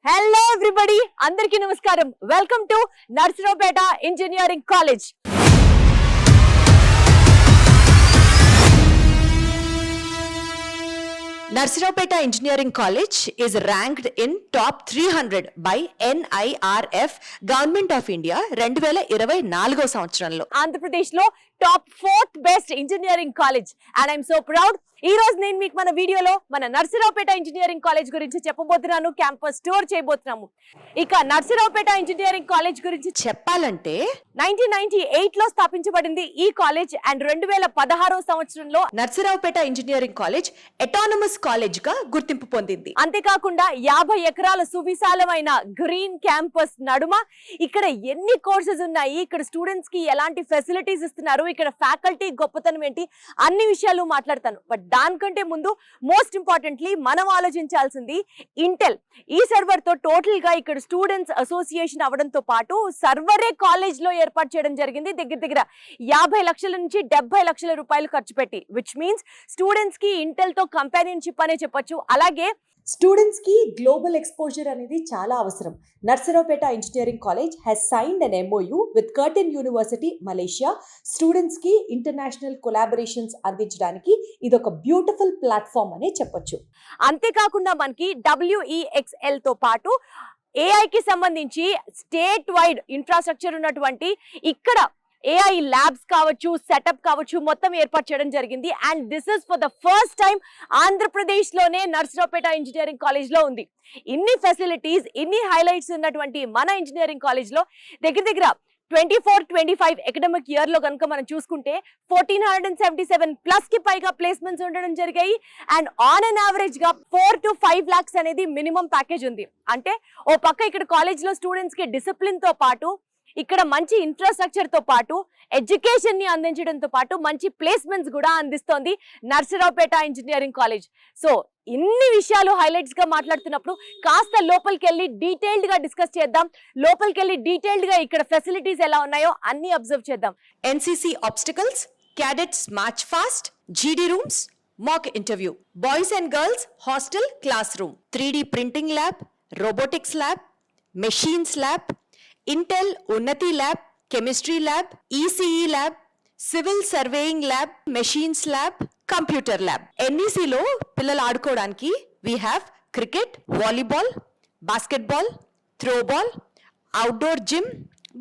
Hello everybody, అందరికీ నమస్కారం. Welcome to Narasaraopet engineering college. Narsaraopeta Engineering College is ranked in top 300 by NIRF Government of India 2024 సంవత్సరంలో ఆంధ్రప్రదేశ్ లో top 4th best engineering college. And I'm so proud. ఈ రోజు నేను మీకు మన వీడియోలో మన నర్సరావుపేట ఇంజనీరింగ్ కాలేజ్ గురించి చెప్పబోతున్నాను. క్యాంపస్ టూర్ చేయబోతున్నాము. ఇక నర్సరావుపేట ఇంజనీరింగ్ కాలేజ్ గురించి చెప్పాలంటే 1998 లో స్థాపించబడింది ఈ కాలేజ్. అండ్ 2016 సంవత్సరంలో Narasaraopet engineering college autonomous college గా గుర్తింపు పొందింది. అంతేకాకుండా 50 ఎకరాల సువిశాలమైన గ్రీన్ క్యాంపస్ నడుమ ఇక్కడ ఎన్ని కోర్సెస్ ఉన్నాయి, ఇక్కడ స్టూడెంట్స్ కి ఎలాంటి ఫెసిలిటీస్ ఇస్తున్నారు, ఇక్కడ ఫ్యాకల్టీ గొప్పతనం ఏంటి, అన్ని విషయాలు మాట్లాడతాను. బట్ దానికంటే ముందు మోస్ట్ ఇంపార్టెంట్లీ మనం ఆలోచించాల్సింది ఇంటెల్. ఈ సర్వర్ తో టోటల్ గా ఇక్కడ స్టూడెంట్స్ అసోసియేషన్ అవడంతో పాటు సర్వరే కాలేజ్ లో ఏర్పాటు చేయడం జరిగింది. దగ్గర 50 లక్షల నుంచి 70 లక్షల రూపాయలు ఖర్చు పెట్టి, విచ్ మీన్స్ స్టూడెంట్స్ కి ఇంటెల్ తో కంపానియన్షిప్ అనే చెప్పొచ్చు. అలాగే స్టూడెంట్స్ కి గ్లోబల్ ఎక్స్పోజర్ అనేది చాలా అవసరం. Narasaraopet engineering college has signed an MOU with curtain university Malaysia. Students కి ఇంటర్నేషనల్ కొలాబరేషన్స్ అందించడానికి ఇది ఒక బ్యూటిఫుల్ ప్లాట్ఫామ్ అనే చెప్పొచ్చు. అంతేకాకుండా మనకి WEXL తో పాటు AI కి సంబంధించి స్టేట్ వైడ్ ఇన్ఫ్రాస్ట్రక్చర్ ఉన్నటువంటి ఇక్కడ AI ల్యాబ్స్ కావచ్చు, సెటప్ కావచ్చు, మొత్తం ఏర్పాటు చేయడం జరిగింది. And this is for the first time Andhra Pradesh లోనే నర్సరావుపేట ఇంజనీరింగ్ కాలేజ్ లో ఉంది. ఇన్ని ఫెసిలిటీస్, ఇన్ని హైలైట్స్ ఉన్నటువంటి మన ఇంజనీరింగ్ కాలేజ్ లో దగ్గర 24-25 అకాడమిక్ ఇయర్ లో కనుక మనం చూసుకుంటే 1477 ప్లస్ కి పైగా ప్లేస్మెంట్స్ ఉండడం జరిగాయి. అండ్ ఆన్ అన్ యావరేజ్ గా 4 to 5 lakhs అనేది మినిమం ప్యాకేజ్ ఉంది. అంటే ఓ పక్క ఇక్కడ కాలేజ్ లో స్టూడెంట్స్ కి డిసిప్లిన్ తో పాటు, ఇక్కడ మంచి ఇన్ఫ్రాస్ట్రక్చర్ తో పాటు, ఎడ్యుకేషన్ ని అందించడంతో పాటు మంచి ప్లేస్మెంట్స్ కూడా అందిస్తోంది నర్సరావుపేట ఇంజనీరింగ్ కాలేజ్. సో ఇన్ని విషయాలు హైలైట్స్ గా మాట్లాడుతున్నప్పుడు కాస్త లోపలికి వెళ్ళి డీటెయిల్డ్ గా డిస్కస్ చేద్దాం. లోపలికి వెళ్ళి డీటెయిల్డ్ గా ఇక్కడ ఫెసిలిటీస్ ఎలా ఉన్నాయో అన్ని అబ్జర్వ్ చేద్దాం. NCC obstacles, cadets march fast, GD rooms, mock interview, boys and girls hostel class room, 3D printing lab, robotics lab, machines lab, Intel Unnati lab, chemistry lab, ECE lab, civil surveying lab, machines lab, computer lab. NEC లో పిల్లలు ఆడుకోవడానికి we have cricket, volleyball, basketball, throwball, outdoor gym,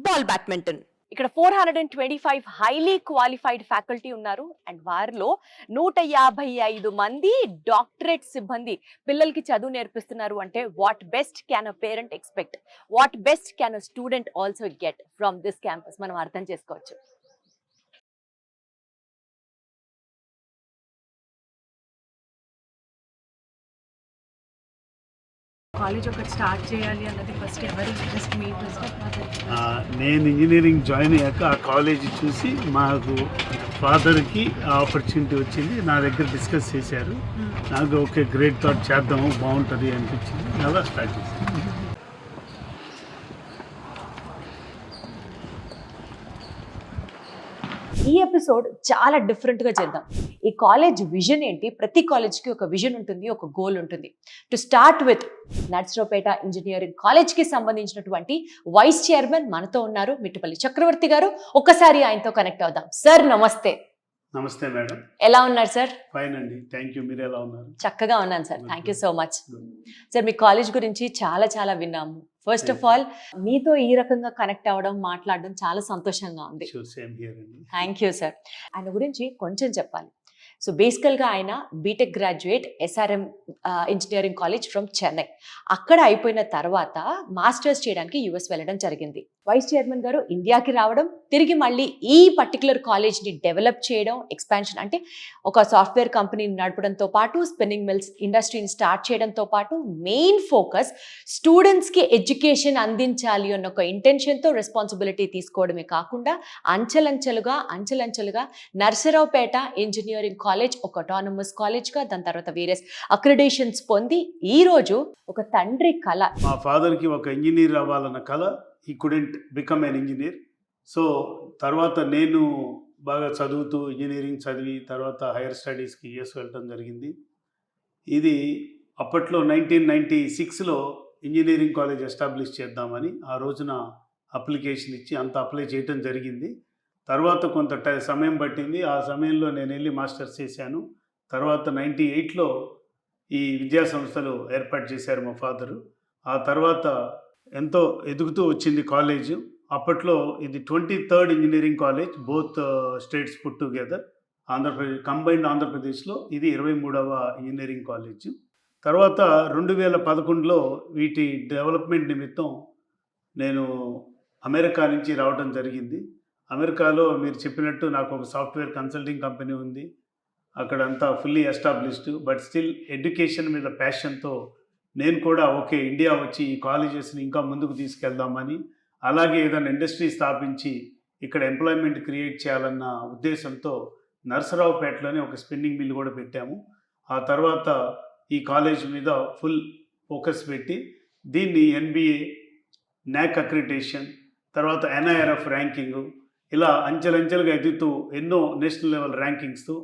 ball badminton. ఇక్కడ 425 highly qualified faculty ఉన్నారు. And వారిలో 155 మంది doctorate సిబ్బంది పిల్లలకి చదువు నేర్పిస్తున్నారు. అంటే what best can a parent expect, what best can a student also get from this campus మనం అర్థం చేసుకోవచ్చు. కాలేజ్ ఒకటి స్టార్ట్ చేయాలి అన్నది ఫస్ట్ ఎవరి ఇంట్రెస్ట్ మీ ఇంట్రెస్ట్? నేను ఇంజనీరింగ్ జాయిన్ అయ్యాక ఆ కాలేజ్ చూసి మాకు ఫాదర్కి ఆపర్చునిటీ వచ్చింది. నా దగ్గర డిస్కస్ చేశారు. నాకు ఓకే గ్రేట్ థాట్ చేద్దాము, బాగుంటుంది అనిపించింది. అలా స్టార్ట్ చేశాను. ఈ ఎపిసోడ్ చాలా డిఫరెంట్గా చేద్దాం. ఈ కాలేజ్ విజన్ ఏంటి? ప్రతి కాలేజ్కి ఒక విజన్ ఉంటుంది, ఒక గోల్ ఉంటుంది. To start with Narasaraopet engineering కాలేజ్కి సంబంధించినటువంటి వైస్ చైర్మన్ మనతో ఉన్నారు, మిట్టపల్లి చక్రవర్తి గారు. ఒక్కసారి ఆయనతో కనెక్ట్ అవుదాం. సార్ నమస్తే. నమస్తే మేడం. ఎలా ఉన్నారు సార్? ఫైన్ అండి, థ్యాంక్ యూ. మీరు ఎలా ఉన్నారు? చక్కగా ఉన్నాను sir, thank you so much. Sir me college గురించి చాలా విన్నాము. ఫస్ట్ ఆఫ్ ఆల్ మీతో ఈ రకంగా కనెక్ట్ అవ్వడం, మాట్లాడడం చాలా సంతోషంగా ఉంది. Thank you sir. ఆయన గురించి కొంచెం చెప్పాలి. సో బేసికల్గా ఆయన BTech graduate, SRM engineering college from Chennai. అక్కడ అయిపోయిన తర్వాత మాస్టర్స్ చేయడానికి US వెళ్ళడం జరిగింది. వైస్ చైర్మన్ గారు ఇండియాకి రావడం, తిరిగి మళ్ళీ ఈ పర్టికులర్ కాలేజ్ని డెవలప్ చేయడం, ఎక్స్పాన్షన్ అంటే ఒక సాఫ్ట్వేర్ కంపెనీని నడపడంతో పాటు స్పిన్నింగ్ మిల్స్ ఇండస్ట్రీని స్టార్ట్ చేయడంతో పాటు మెయిన్ ఫోకస్ స్టూడెంట్స్కి ఎడ్యుకేషన్ అందించాలి అన్న ఒక ఇంటెన్షన్తో రెస్పాన్సిబిలిటీ తీసుకోవడమే కాకుండా అంచెలంచెలుగా నర్సరావుపేట ఇంజనీరింగ్ కాలేజ్ ఒక అటానమస్ కాలేజ్గా, దాని తర్వాత వేరియస్ అక్రిడేషన్స్ పొంది ఈ రోజు ఒక తండ్రి కళ. మా ఫాదర్కి ఒక ఇంజనీర్ అవ్వాలన్న కళ. He couldn't become an engineer. So తర్వాత నేను బాగా చదువుతూ ఇంజనీరింగ్ చదివి తర్వాత హైయర్ స్టడీస్కి US వెళ్ళటం జరిగింది. ఇది అప్పట్లో 1996లో ఇంజనీరింగ్ కాలేజ్ ఎస్టాబ్లిష్ చేద్దామని ఆ రోజున అప్లికేషన్ ఇచ్చి అంత అప్లై చేయటం జరిగింది. తర్వాత కొంత సమయం పట్టింది. ఆ సమయంలో నేను వెళ్ళి మాస్టర్స్ చేశాను. తర్వాత 98లో ఈ విద్యా సంస్థలు ఏర్పాటు చేశారు మా ఫాదరు. ఆ తర్వాత ఎంతో ఎదుగుతూ వచ్చింది కాలేజు. అప్పట్లో ఇది 23rd engineering college, both states put together. Combined ఆంధ్రప్రదేశ్లో ఇది 23వ ఇంజనీరింగ్ కాలేజ్. తర్వాత 2011లో వీటి డెవలప్మెంట్ నిమిత్తం నేను అమెరికా నుంచి రావడం జరిగింది. అమెరికాలో మీరు చెప్పినట్టు నాకు ఒక సాఫ్ట్వేర్ కన్సల్టింగ్ కంపెనీ ఉంది. అక్కడంతా fully established, but still education మీద ప్యాషన్తో నేను కూడా ఓకే ఇండియా వచ్చి ఈ కాలేజెస్ని ఇంకా ముందుకు తీసుకెళ్దామని, అలాగే ఏదైనా ఇండస్ట్రీ స్థాపించి ఇక్కడ ఎంప్లాయ్మెంట్ క్రియేట్ చేయాలన్న ఉద్దేశంతో నరసరావుపేటలోనే ఒక స్పిన్నింగ్ మిల్ కూడా పెట్టాము. ఆ తర్వాత ఈ కాలేజ్ మీద ఫుల్ ఫోకస్ పెట్టి దీన్ని NBA, NAC అక్రిడిటేషన్, తర్వాత NIRF ర్యాంకింగ్, ఇలా అంచెలంచెలుగా ఎదుగుతూ ఎన్నో నేషనల్ లెవెల్ ర్యాంకింగ్స్తో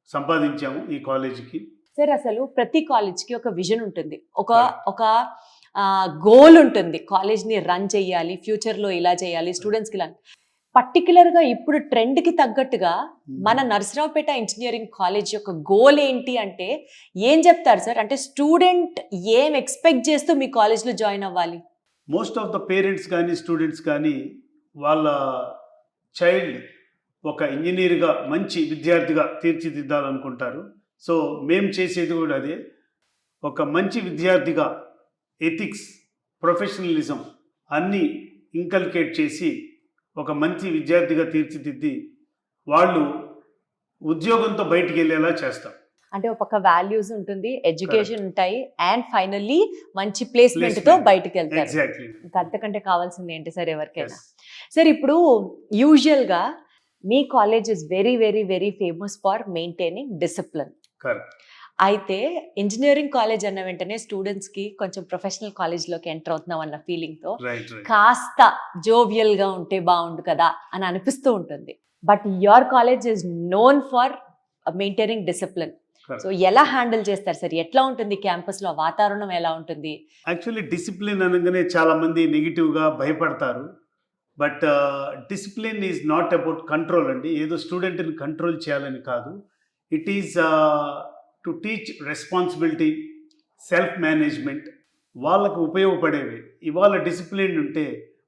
సంపాదించాము ఈ కాలేజీకి. సార్ అసలు ప్రతి కాలేజ్కి ఒక విజన్ ఉంటుంది, ఒక గోల్ ఉంటుంది. కాలేజ్ని రన్ చేయాలి, ఫ్యూచర్లో ఇలా చేయాలి, స్టూడెంట్స్కి ఇలా. పర్టికులర్గా ఇప్పుడు ట్రెండ్కి తగ్గట్టుగా మన నరసరావుపేట ఇంజనీరింగ్ కాలేజ్ యొక్క గోల్ ఏంటి అంటే ఏం చెప్తారు సార్? అంటే స్టూడెంట్ ఏం ఎక్స్పెక్ట్ చేస్తూ మీ కాలేజ్లో జాయిన్ అవ్వాలి? మోస్ట్ ఆఫ్ ద పేరెంట్స్ కానీ స్టూడెంట్స్ కానీ వాళ్ళ చైల్డ్ ఒక ఇంజనీర్గా మంచి విద్యార్థిగా తీర్చిదిద్దాలనుకుంటారు. సో మేము చేసేది కూడా అదే. ఒక మంచి విద్యార్థిగా ఎథిక్స్, ప్రొఫెషనలిజం అన్నీ ఇంకల్కేట్ చేసి ఒక మంచి విద్యార్థిగా తీర్చిదిద్ది వాళ్ళు ఉద్యోగంతో బయటికి వెళ్ళేలా చేస్తాం. అంటే ఒక పక్క వాల్యూస్ ఉంటుంది, ఎడ్యుకేషన్ ఉంటాయి, అండ్ ఫైనల్లీ మంచి ప్లేస్మెంట్ తో బయటకు వెళ్తారు. ఎగ్జాక్ట్లీ. ఇంకా అంతకంటే కావాల్సింది ఏంటి సార్ ఎవరికైనా? సార్ ఇప్పుడు యూజువల్ గా మీ college is very very very famous for maintaining discipline. Correct. అయితే ఇంజనీరింగ్ కాలేజ్ అన్న వెంటనే స్టూడెంట్స్ కి కొంచెం ప్రొఫెషనల్ కాలేజ్ లోకి ఎంటర్ అవుతున్నాం అన్న ఫీలింగ్ తో కాస్త జోవియల్ గా ఉంటే బాగుండు కదా అని అనిపిస్తూ ఉంటుంది. But your college is known for maintaining discipline. So ఎలా హ్యాండిల్ చేస్తారు సార్? ఎట్లా ఉంటుంది క్యాంపస్ లో వాతావరణం, ఎలా ఉంటుంది? యాక్చువల్లీ డిసిప్లిన్ అనగానే చాలా మంది నెగిటివ్గా భయపడతారు. But discipline is not about control అండి. ఏదో స్టూడెంట్ని కంట్రోల్ చేయాలని కాదు. It is to teach responsibility, self management, వాళ్ళకు ఉపయోగపడేవి. ఇవాళ డిసిప్లిన్ ఉంటే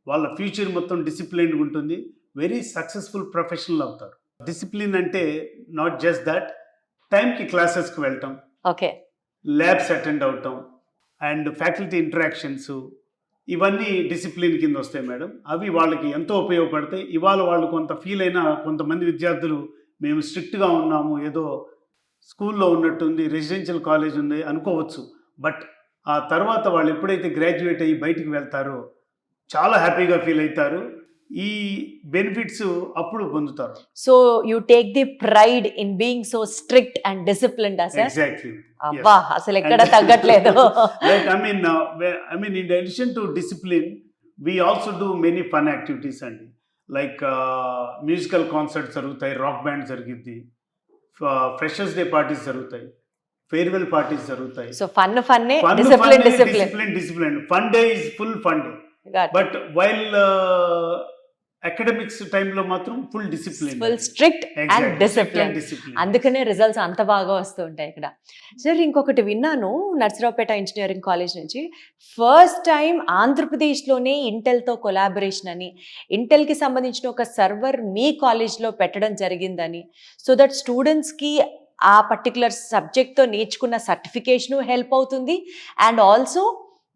వాళ్ళ ఫ్యూచర్ మొత్తం డిసిప్లిన్ ఉంటుంది, వెరీ సక్సెస్ఫుల్ ప్రొఫెషనల్ అవుతారు. డిసిప్లిన్ అంటే నాట్ జస్ట్ దట్, టైంకి క్లాసెస్కి వెళ్ళటం, ఓకే, ల్యాబ్స్ అటెండ్ అవటం, అండ్ ఫ్యాకల్టీ ఇంటరాక్షన్స్, ఇవన్నీ డిసిప్లిన్ కింద వస్తాయి మేడం. అవి వాళ్ళకి ఎంతో ఉపయోగపడతాయి. ఇవాళ వాళ్ళు కొంత ఫీల్ అయినా, కొంతమంది విద్యార్థులు మేము స్ట్రిక్ట్గా ఉన్నాము, ఏదో స్కూల్లో ఉన్నట్టుంది, రెసిడెన్షియల్ కాలేజ్ ఉంది అనుకోవచ్చు. బట్ ఆ తర్వాత వాళ్ళు ఎప్పుడైతే గ్రాడ్యుయేట్ అయ్యి బయటికి వెళ్తారో చాలా హ్యాపీగా ఫీల్ అవుతారు. ఈ బెనిఫిట్స్ అప్పుడు పొందుతారు. So you take the pride in being so strict and disciplined. Exactly. అబ్బా, అసలు ఎక్కడ తగ్గట్లేదు. Like I mean in addition to discipline, we also do many fun activities అండి. లైక్ మ్యూజికల్ కాన్సర్ట్స్ జరుగుతాయి, రాక్ బ్యాండ్ జరిగిద్ది, freshers day parties జరుగుతాయి, farewell parties జరుగుతాయి. So fun discipline. Fun day is full fun day. But while academics టైంలో మాత్రం full discipline, full strict and discipline. అందుకనే results అంత బాగా వస్తూ ఉంటాయి ఇక్కడ. సార్ ఇంకొకటి విన్నాను నర్సరావుపేట ఇంజనీరింగ్ కాలేజ్ నుంచి, ఫస్ట్ టైం ఆంధ్రప్రదేశ్లోనే ఇంటెల్తో కొలాబరేషన్ అని, ఇంటెల్కి సంబంధించిన ఒక సర్వర్ మీ కాలేజ్లో పెట్టడం జరిగిందని, సో దట్ స్టూడెంట్స్కి ఆ పర్టికులర్ సబ్జెక్ట్తో నేర్చుకున్న సర్టిఫికేషను హెల్ప్ అవుతుంది. అండ్ ఆల్సో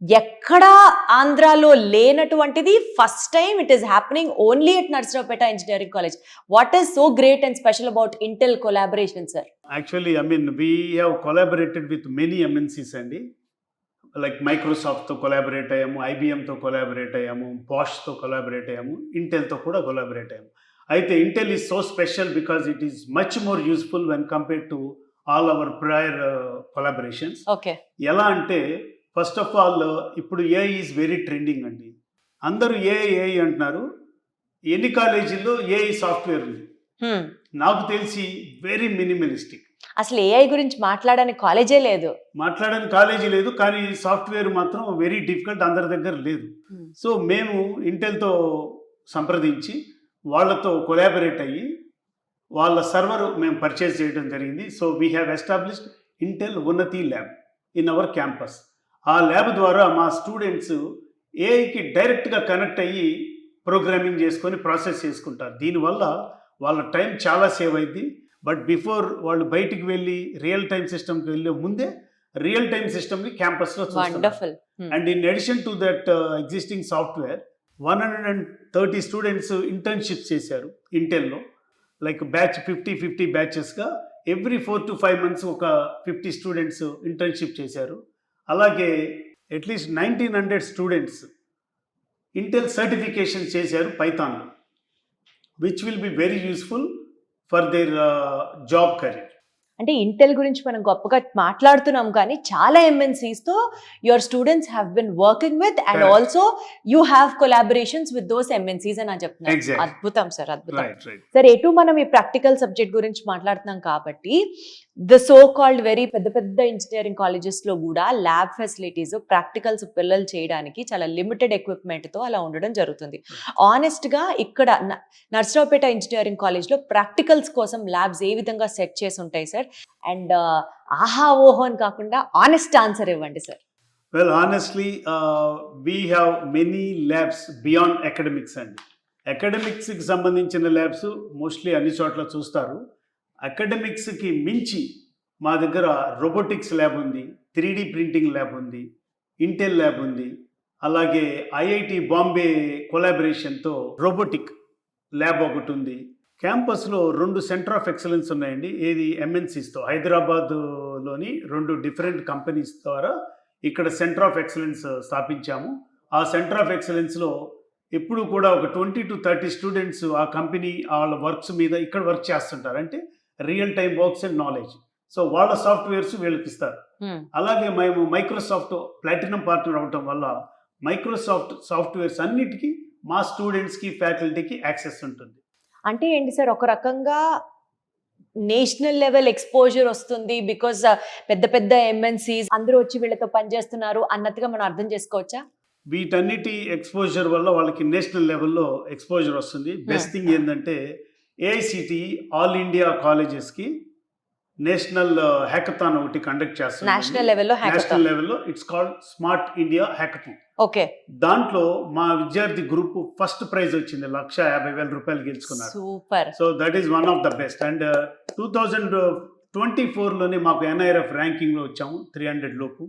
ఎక్కడా ఆంధ్రాలో లేనటువంటిది first time it is happening only at Narasaraopet engineering college. What is so great and special about Intel collaboration sir? Actually we have collaborated with many MNCs అండి. Like మైక్రోసాఫ్ట్తో collaborate అయ్యాము, IBMతో collaborate అయ్యాము, బాష్తో collaborate అయ్యాము, ఇంటెల్తో కూడా collaborate అయ్యాము. అయితే Intel is so special because it is much more useful when compared to all our prior collaborations. Okay. ఎలా అంటే first of all ఇప్పుడు AI ఈజ్ వెరీ ట్రెండింగ్ అండి. అందరూ AI అంటున్నారు. ఎన్ని కాలేజీల్లో AI సాఫ్ట్వేర్ ఉంది? నాకు తెలిసి వెరీ మినిమలిస్టిక్. అసలు ఏఐ గురించి మాట్లాడని కాలేజే లేదు. మాట్లాడని కాలేజీ లేదు, కానీ సాఫ్ట్వేర్ మాత్రం వెరీ డిఫికల్ట్, అందరి దగ్గర లేదు. సో మేము ఇంటెల్తో సంప్రదించి వాళ్ళతో కొలాబరేట్ అయ్యి వాళ్ళ సర్వర్ మేము పర్చేస్ చేయడం జరిగింది. So we have established Intel Unnati lab in our campus. ఆ ల్యాబ్ ద్వారా మా స్టూడెంట్స్ ఏఐకి డైరెక్ట్గా కనెక్ట్ అయ్యి ప్రోగ్రామింగ్ చేసుకొని ప్రాసెస్ చేసుకుంటారు. దీనివల్ల వాళ్ళ టైం చాలా సేవ్ అయింది. బట్ బిఫోర్ వాళ్ళు బయటికి వెళ్ళి రియల్ టైం సిస్టమ్కి వెళ్ళే ముందే రియల్ టైం సిస్టమ్ని క్యాంపస్లో చూస్తారు. Wonderful. And in addition to that existing software 130 students internships చేశారు ఇంటెల్లో. లైక్ బ్యాచ్ 50 బ్యాచెస్గా ఎవ్రీ 4 to 5 months ఒక 50 స్టూడెంట్స్ ఇంటర్న్షిప్ చేశారు. అలాగే అట్లీస్ట్ 1900 స్టూడెంట్స్ ఇంటెల్ సర్టిఫికేషన్ చేశారు పైథాన్లో, which will be very useful for their job career. అంటే ఇంటెల్ గురించి మనం గొప్పగా మాట్లాడుతున్నాం, కానీ చాలా MNCs తో your students have been working with and Correct. Also you have collaborations with those MNCs అని నేను చెప్తున్నాను. Exactly. అద్భుతం సార్, అద్భుతం. రైట్. సార్, ఎటు మనం ఈ ప్రాక్టికల్ సబ్జెక్ట్ గురించి మాట్లాడుతున్నాం కాబట్టి ద సో కాల్డ్ వెరీ పెద్ద పెద్ద ఇంజనీరింగ్ కాలేజెస్లో కూడా ల్యాబ్ ఫెసిలిటీస్, ప్రాక్టికల్స్ పిల్లలు చేయడానికి చాలా లిమిటెడ్ ఎక్విప్మెంట్తో అలా ఉండడం జరుగుతుంది. ఆనెస్ట్గా ఇక్కడ నర్సరావుపేట ఇంజనీరింగ్ కాలేజ్లో ప్రాక్టికల్స్ కోసం ల్యాబ్స్ ఏ విధంగా సెట్ చేసి ఉంటాయి సార్? అండ్ ఆహా ఓహో అని కాకుండా ఆనెస్ట్ ఆన్సర్ ఇవ్వండి sir. Well, honestly we have many labs beyond academics అండి. అకాడమిక్స్కి సంబంధించిన ల్యాబ్స్ మోస్ట్లీ అన్ని చోట్ల చూస్తారు. అకాడమిక్స్కి మించి మా దగ్గర రోబోటిక్స్ ల్యాబ్ ఉంది, 3D ప్రింటింగ్ ల్యాబ్ ఉంది, ఇంటెల్ ల్యాబ్ ఉంది. అలాగే IIT బాంబే కొలాబరేషన్తో రోబోటిక్ ల్యాబ్ ఒకటి ఉంది. క్యాంపస్లో 2 సెంటర్ ఆఫ్ ఎక్సలెన్స్ ఉన్నాయండి. ఏది MNCస్తో హైదరాబాద్లోని 2 డిఫరెంట్ కంపెనీస్ ద్వారా ఇక్కడ సెంటర్ ఆఫ్ ఎక్సలెన్స్ స్థాపించాము. ఆ సెంటర్ ఆఫ్ ఎక్సలెన్స్లో ఎప్పుడు కూడా ఒక 20 to 30 స్టూడెంట్స్ ఆ కంపెనీ వాళ్ళ వర్క్స్ మీద ఇక్కడ వర్క్ చేస్తుంటారు. అంటే real time works and knowledge. So వాళ్ళ సాఫ్ట్వేర్స్ వీళ్ళకి ఇస్తారు. అలాగే మేము మైక్రోసాఫ్ట్ ప్లాటినం పార్ట్నర్ అవటం వల్ల మైక్రోసాఫ్ట్ సాఫ్ట్వేర్స్ అన్నిటికీ మా స్టూడెంట్స్కి, ఫ్యాకల్టీకి యాక్సెస్ ఉంటుంది. అంటే ఏంటి సార్, ఒక రకంగా నేషనల్ లెవెల్ ఎక్స్పోజర్ వస్తుంది బికాజ్ పెద్ద పెద్ద MNCs అందరూ వచ్చి వీళ్ళతో పనిచేస్తున్నారు అన్నట్టుగా మనం అర్థం చేసుకోవచ్చా? వీటన్నిటి ఎక్స్పోజర్ వల్ల వాళ్ళకి నేషనల్ లెవెల్లో ఎక్స్పోజర్ వస్తుంది. బెస్ట్ థింగ్ ఏంటంటే AICTE ఆల్ ఇండియా కాలేజెస్కి నేషనల్ హ్యాకథాన్ ఒకటి కండక్ట్ చేస్తుంది. నేషనల్ లెవెల్లో నేషనల్ లెవెల్లో it's called smart India hackathon. Okay. దాంట్లో మా విద్యార్థి గ్రూప్ ఫస్ట్ ప్రైజ్ వచ్చింది, 1,50,000 రూపాయలు గెలుచుకున్నారు. Super. So that is one of the best. And 2024లోనే మాకు NIRF ర్యాంకింగ్లో వచ్చాము 300 లోపు.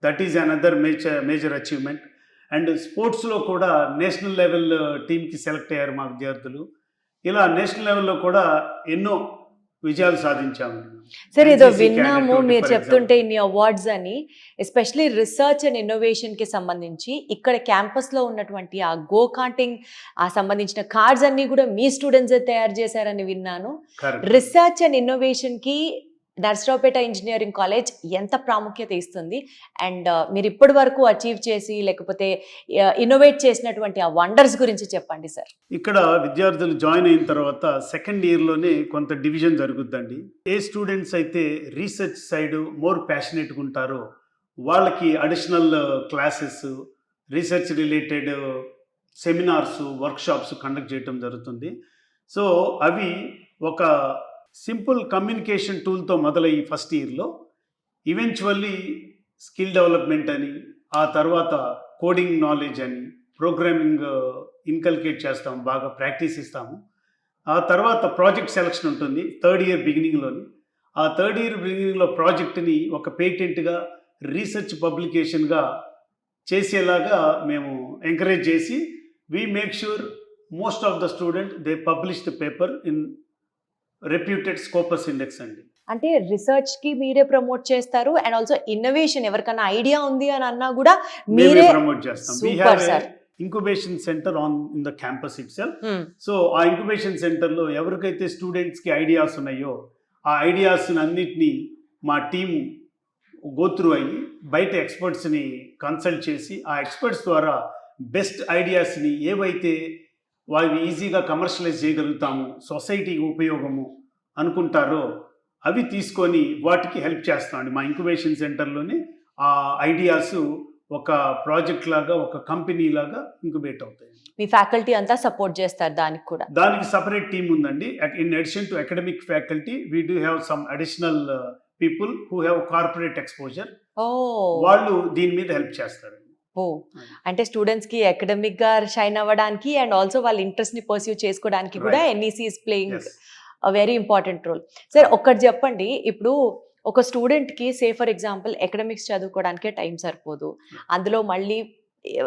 That is another major achievement. And స్పోర్ట్స్లో కూడా నేషనల్ లెవెల్ టీమ్కి సెలెక్ట్ అయ్యారు మా విద్యార్థులు. ఇలా నేషనల్ లెవెల్లో కూడా ఎన్నో విజయాలు సాధించాము. సార్, ఏదో విన్నాము మీరు చెప్తుంటే ఇన్ని అవార్డ్స్ అని. ఎస్పెషలీ రీసెర్చ్ అండ్ ఇన్నోవేషన్ కి సంబంధించి ఇక్కడ క్యాంపస్ లో ఉన్నటువంటి ఆ గో కార్టింగ్ ఆ సంబంధించిన కార్డ్స్ అన్ని కూడా మీ స్టూడెంట్స్ తయారు చేశారని విన్నాను. రీసెర్చ్ అండ్ ఇన్నోవేషన్ కి నర్సరావుపేట ఇంజనీరింగ్ కాలేజ్ ఎంత ప్రాముఖ్యత ఇస్తుంది? అండ్ మీరు ఇప్పటి వరకు అచీవ్ చేసి లేకపోతే ఇన్నోవేట్ చేసినటువంటి ఆ వండర్స్ గురించి చెప్పండి సార్. ఇక్కడ విద్యార్థులు జాయిన్ అయిన తర్వాత సెకండ్ ఇయర్లోనే కొంత డివిజన్ జరుగుద్దండి. ఏ స్టూడెంట్స్ అయితే రీసెర్చ్ సైడ్ మోర్ ప్యాషనేట్గా ఉంటారో వాళ్ళకి additional classes, research related seminars, workshops conduct చేయడం జరుగుతుంది. సో అవి ఒక సింపుల్ కమ్యూనికేషన్ టూల్తో మొదలయ్యి ఫస్ట్ ఇయర్లో ఈవెన్చువల్లీ స్కిల్ డెవలప్మెంట్ అని, ఆ తర్వాత కోడింగ్ నాలెడ్జ్ అని, ప్రోగ్రామింగ్ ఇన్కల్కేట్ చేస్తాము, బాగా ప్రాక్టీస్ ఇస్తాము. ఆ తర్వాత ప్రాజెక్ట్ సెలక్షన్ ఉంటుంది థర్డ్ ఇయర్ బిగినింగ్లోని. ఆ థర్డ్ ఇయర్ బిగినింగ్లో ప్రాజెక్ట్ని ఒక పేటెంట్గా, రీసెర్చ్ పబ్లికేషన్గా చేసేలాగా మేము ఎంకరేజ్ చేసి we make sure most of the student they publish the paper in reputed Scopus index అండి. అంటే రీసెర్చ్ కి మీరే ప్రమోట్ చేస్తారు అండ్ ఆల్సో ఇన్నోవేషన్ ఎవరికైనా ఐడియా ఉంది అని అన్నా కూడా మీరే ప్రమోట్ చేస్తాం. We have incubation centre on in the campus itself. So ఆ ఇంక్యుబేషన్ సెంటర్లో ఎవరికైతే స్టూడెంట్స్కి ఐడియాస్ ఉన్నాయో ఆ ఐడియాస్ అన్నిటినీ మా టీం గోత్రూ అయ్యి బయట ఎక్స్పర్ట్స్ని కన్సల్ట్ చేసి ఆ ఎక్స్పర్ట్స్ ద్వారా బెస్ట్ ఐడియాస్ని ఏవైతే వాళ్ళు ఈజీగా కమర్షియలైజ్ చేయగలుగుతాము, సొసైటీకి ఉపయోగము అనుకుంటారో అవి తీసుకొని వాటికి హెల్ప్ చేస్తామండి. మా ఇంక్యుబేషన్ సెంటర్లోనే ఆ ఐడియాస్ ఒక ప్రాజెక్ట్ లాగా, ఒక కంపెనీ లాగా ఇంక్యుబేట్ అవుతాయి. మీ ఫ్యాకల్టీ అంతా సపోర్ట్ చేస్తారు దానికి కూడా? దానికి సపరేట్ టీమ్ ఉందండి. In addition to academic faculty we do have some additional people who have corporate exposure. వాళ్ళు దీని మీద హెల్ప్ చేస్తారు. అంటే స్టూడెంట్స్ కి అకాడమిక్ గా షైన్ అవ్వడానికి అండ్ ఆల్సో వాళ్ళ ఇంట్రెస్ట్ ని పర్సీవ్ చేసుకోవడానికి కూడా NEC is playing very important role. Sir ఒక్కటి చెప్పండి, ఇప్పుడు ఒక స్టూడెంట్ కి సే ఫర్ ఎగ్జాంపుల్ ఎకడమిక్స్ చదువుకోవడానికే టైం సరిపోదు, అందులో మళ్ళీ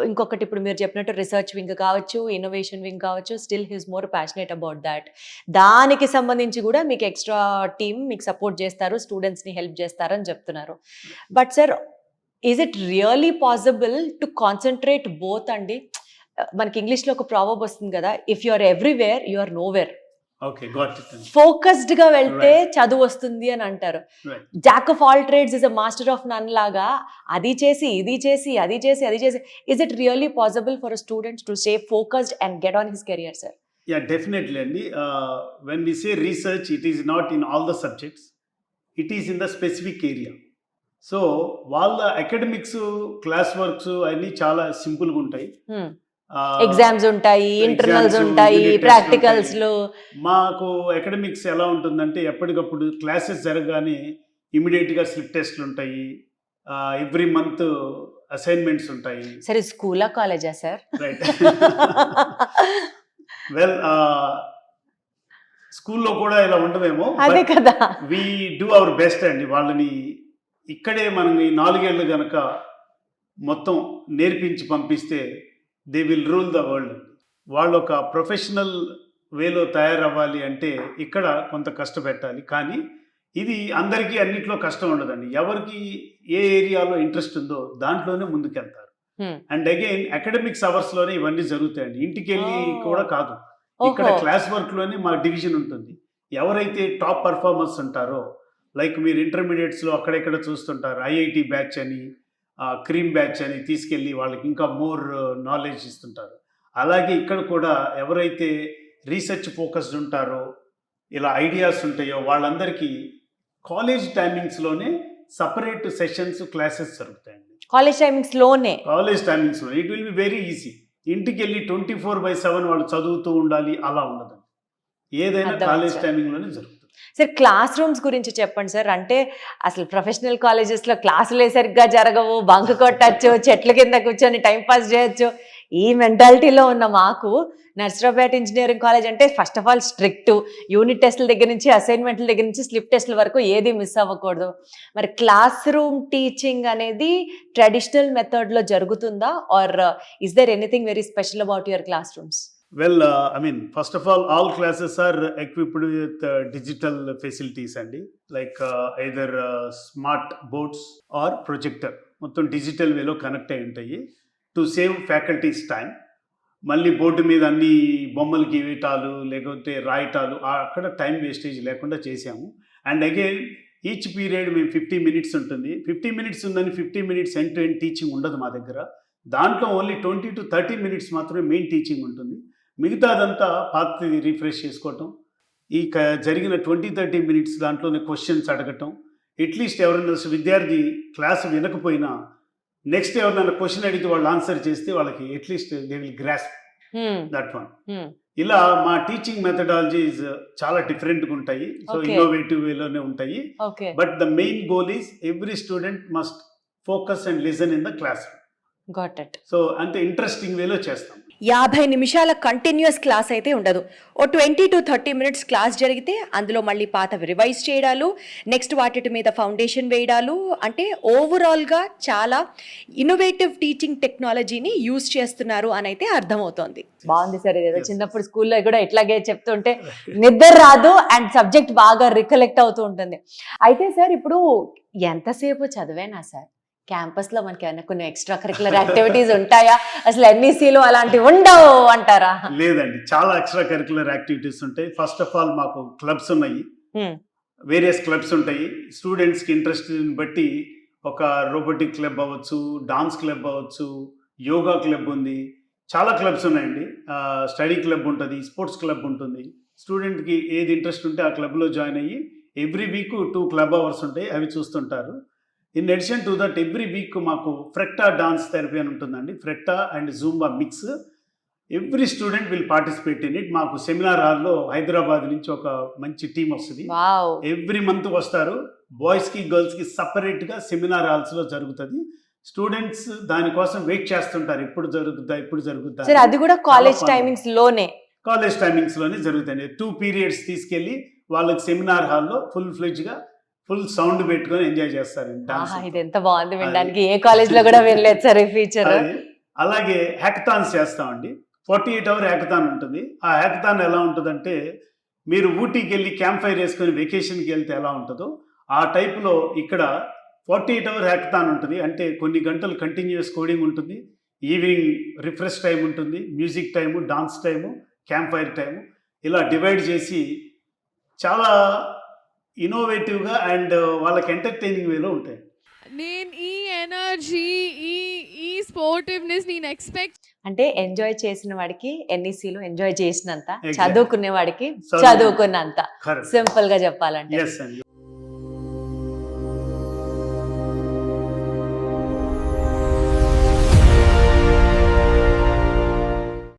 ఇంకొకటి ఇప్పుడు మీరు చెప్పినట్టు రీసెర్చ్ వింగ్ కావచ్చు, ఇన్నోవేషన్ వింగ్ కావచ్చు, still he's more passionate about that. దానికి సంబంధించి కూడా మీకు ఎక్స్ట్రా టీమ్ మీకు సపోర్ట్ చేస్తారు, స్టూడెంట్స్ని హెల్ప్ చేస్తారని చెప్తున్నారు. But sir, is it really possible to concentrate both అండి? మనకి ఇంగ్లీష్లో ఒక ప్రావర్బ్ వస్తుంది కదా, if you are everywhere you are nowhere. Focused గా వెళ్తే చదువు వస్తుంది అని అంటారు. Jack of all trades is a master of none లాగా అది చేసి ఇది చేసి అది చేసి అది చేసి, is it really possible for a student to stay focused and get on his career, sir? Yeah, definitely అండి. When we say research, it is not in all the subjects, it is in the specific area. So వాళ్ళ academics, class works అన్ని చాలా సింపుల్గా ఉంటాయి. Exams ఉంటాయి, internals ఉంటాయి, practicals లో. మాకు అకాడమిక్స్ ఎలా ఉంటుందంటే ఎప్పటికప్పుడు క్లాసెస్ జరగగానే ఇమీడియట్ గా స్లిప్ టెస్ట్లు ఉంటాయి, ఎవ్రీ మంత్ అసైన్మెంట్స్ ఉంటాయి. సరే, స్కూలా కాలేజా సార్? రైట్. వెల్, స్కూల్లో కూడా ఇలా ఉండదేమో, అదే కదా. వి డూ అవర్ బెస్ట్ అండి. వాళ్ళని ఇక్కడే మనం ఈ 4 ఏళ్ళు గనక మొత్తం నేర్పించి పంపిస్తే they will rule the world. వాళ్ళు ఒక ప్రొఫెషనల్ వేలో తయారవ్వాలి అంటే ఇక్కడ కొంత కష్టపెట్టాలి. కానీ ఇది అందరికీ అన్నిట్లో కష్టం ఉండదండి. ఎవరికి ఏ ఏరియాలో ఇంట్రెస్ట్ ఉందో దాంట్లోనే ముందుకెళ్తారు. అండ్ అగైన్ అకాడమిక్స్ అవర్స్ లోనే ఇవన్నీ జరుగుతాయండి, ఇంటికి వెళ్ళి కూడా కాదు. ఇక్కడ క్లాస్ వర్క్ లోనే మా డివిజన్ ఉంటుంది. ఎవరైతే టాప్ పర్ఫార్మర్స్ ఉంటారో, లైక్ మీరు ఇంటర్మీడియట్స్ లో అక్కడెక్కడ చూస్తుంటారు, IIT బ్యాచ్ అని, క్రీమ్ బ్యాచ్ అని తీసుకెళ్ళి వాళ్ళకి ఇంకా మోర్ నాలెడ్జ్ ఇస్తుంటారు. అలాగే ఇక్కడ కూడా ఎవరైతే రీసెర్చ్ ఫోకస్డ్ ఉంటారో, ఇలా ఐడియాస్ ఉంటాయో, వాళ్ళందరికీ కాలేజ్ టైమింగ్స్లోనే సపరేట్ సెషన్స్, క్లాసెస్ జరుగుతాయండి. కాలేజ్ టైమింగ్స్లోనే it will be very easy. ఇంటికి వెళ్ళి 24/7 వాళ్ళు చదువుతూ ఉండాలి అలా ఉండదు. ఏదైనా కాలేజ్ టైమింగ్లోనే జరుగుతుంది. సార్, క్లాస్ రూమ్స్ గురించి చెప్పండి సార్. అంటే అసలు ప్రొఫెషనల్ కాలేజెస్లో క్లాసులే సరిగ్గా జరగవు, బంక్ కొట్టచ్చు, చెట్ల కింద కూర్చొని టైంపాస్ చేయొచ్చు. ఈ మెంటాలిటీలో ఉన్న మాకు నర్సరావుపేట ఇంజనీరింగ్ కాలేజ్ అంటే first of all strict, unit టెస్ట్ల దగ్గర నుంచి, అసైన్మెంట్ల దగ్గర నుంచి, స్లిప్ టెస్ట్ల వరకు ఏది మిస్ అవ్వకూడదు. మరి క్లాస్ రూమ్ టీచింగ్ అనేది ట్రెడిషనల్ మెథడ్లో జరుగుతుందా, or is there anything very special about your classrooms? Well, first of all classes are equipped with digital facilities అండి, like either smart boards or projector. మొత్తం digital వేలో connect అయి ఉంటాయి to save faculties time. మళ్ళీ board మీద అన్ని బొమ్మలు గీయటాలు లేకపోతే రాయటాలు, అక్కడ టైం వేస్టేజ్ లేకుండా చేసాము. అండ్ అగైన్ ఈచ్ పీరియడ్ మేము 50 minutes ఉంటుంది. 50 minutes ఉందని 50 minutes end to end teaching ఉండదు మా దగ్గర. దాంట్లో ఓన్లీ 20 to 30 minutes మాత్రమే మెయిన్ టీచింగ్ ఉంటుంది. మిగతాదంతా పాతది రీఫ్రెష్ చేసుకోవటం, ఈ జరిగిన 20-30 minutes దాంట్లోనే క్వశ్చన్స్ అడగటం. అట్లీస్ట్ ఎవరైనా విద్యార్థి క్లాస్ వినకపోయినా నెక్స్ట్ ఎవరైనా క్వశ్చన్ అడిగితే వాళ్ళు ఆన్సర్ చేస్తే వాళ్ళకి at least they will grasp that one. ఇలా మా టీచింగ్ మెథడాలజీస్ చాలా డిఫరెంట్గా ఉంటాయి. సో ఇన్నోవేటివ్ వేలోనే ఉంటాయి. But the main goal is every student must focus and listen in the class room. So అంటే ఇంట్రెస్టింగ్ వేలో చేస్తాం. 50 నిమిషాల కంటిన్యూస్ క్లాస్ అయితే ఉండదు. ఓ 20 to 30 minutes క్లాస్ జరిగితే అందులో మళ్ళీ పాత రివైజ్ చేయడాలు, నెక్స్ట్ వాటి మీద ఫౌండేషన్ వేయడాలు, అంటే ఓవరాల్గా చాలా ఇన్నోవేటివ్ టీచింగ్ టెక్నాలజీని యూజ్ చేస్తున్నారు అని అయితే అర్థమవుతోంది. బాగుంది సార్. ఇదేదో చిన్నప్పుడు స్కూల్లో కూడా ఇట్లాగే చెప్తుంటే నిద్ర రాదు అండ్ సబ్జెక్ట్ బాగా రికలెక్ట్ అవుతూ ఉంటుంది. అయితే సార్, ఇప్పుడు ఎంతసేపు చదివేనా సార్ క్యాంపస్లో మనకి ఏమైనా కొన్ని ఎక్స్ట్రా కరికులర్ యాక్టివిటీస్ ఉంటాయా? అసలు NECలో అలాంటివి ఉండవు అంటారా? లేదండి, చాలా ఎక్స్ట్రా కరికులర్ యాక్టివిటీస్ ఉంటాయి. ఫస్ట్ ఆఫ్ ఆల్ మాకు క్లబ్స్ ఉన్నాయి, వేరియస్ క్లబ్స్ ఉంటాయి. స్టూడెంట్స్కి ఇంట్రెస్ట్ బట్టి ఒక రోబోటిక్ క్లబ్ అవ్వచ్చు, డాన్స్ క్లబ్ అవ్వచ్చు, యోగా క్లబ్ ఉంది, చాలా క్లబ్స్ ఉన్నాయండి. స్టడీ క్లబ్ ఉంటుంది, స్పోర్ట్స్ క్లబ్ ఉంటుంది. స్టూడెంట్కి ఏది ఇంట్రెస్ట్ ఉంటే ఆ క్లబ్లో జాయిన్ అయ్యి ఎవ్రీ వీక్ 2 క్లబ్ అవర్స్ ఉంటాయి, అవి చూస్తుంటారు. In addition to that every week మాకు ఫ్రెక్టా డాన్స్ థెరపీ అని ఉంటుందండి. ఫ్రెక్టా and Zumba mix. Every student will participate in it. మాకు సెమినార్ హాల్లో హైదరాబాద్ నుంచి ఒక మంచి టీం వస్తుంది. వావ్. ఎవ్రీ మంత్ వస్తారు. బాయ్స్కి గర్ల్స్కి సపరేట్గా సెమినార్ హాల్స్లో జరుగుతుంది. స్టూడెంట్స్ దానికోసం వెయిట్ చేస్తుంటారు, ఎప్పుడు జరుగుద్దా. సరే, అది కూడా కాలేజ్ టైమింగ్స్ లోనే? కాలేజ్ టైమింగ్స్లోనే జరుగుతాయి. 2 periods తీసుకెళ్ళి వాళ్ళకి సెమినార్ హాల్లో ఫుల్ సౌండ్ పెట్టుకొని ఎంజాయ్ చేస్తారు. ఇది ఎంత బాగుంది వినడానికి. ఏ కాలేజ్ లో కూడా వినలేదు సార్ ఈ ఫీచర్. అలాగే హ్యాకథాన్స్ చేస్తామండి. 48-hour హ్యాకథాన్ ఉంటుంది. ఆ హ్యాకథాన్ ఎలా ఉంటుందంటే, మీరు ఊటీకి వెళ్ళి క్యాంప్ ఫైర్ వేసుకొని వెకేషన్కి వెళ్తే ఎలా ఉంటుందో ఆ టైప్లో ఇక్కడ 48-hour హ్యాకథాన్ ఉంటుంది. అంటే కొన్ని గంటలు కంటిన్యూస్ కోడింగ్ ఉంటుంది, ఈవినింగ్ రిఫ్రెష్ టైం ఉంటుంది, music time, dance time, camp fire time, ఇలా డివైడ్ చేసి చాలా ఇన్నోవేటివ్గా అండ్ వాళ్ళకి ఎంటర్టైనింగ్ వేలో ఉంటాయి. నేను ఈ ఎనర్జీ ఈ స్పోర్టివ్నెస్ నేను ఎక్స్పెక్ట్. అంటే ఎంజాయ్ చేసిన వాడికి ఎన్ఈసీలో ఎంజాయ్ చేసినంత, Exactly. చదువుకునే వాడికి చదువుకున్నంత, Correct. సింపుల్ గా చెప్పాలంటే. Yes అండి.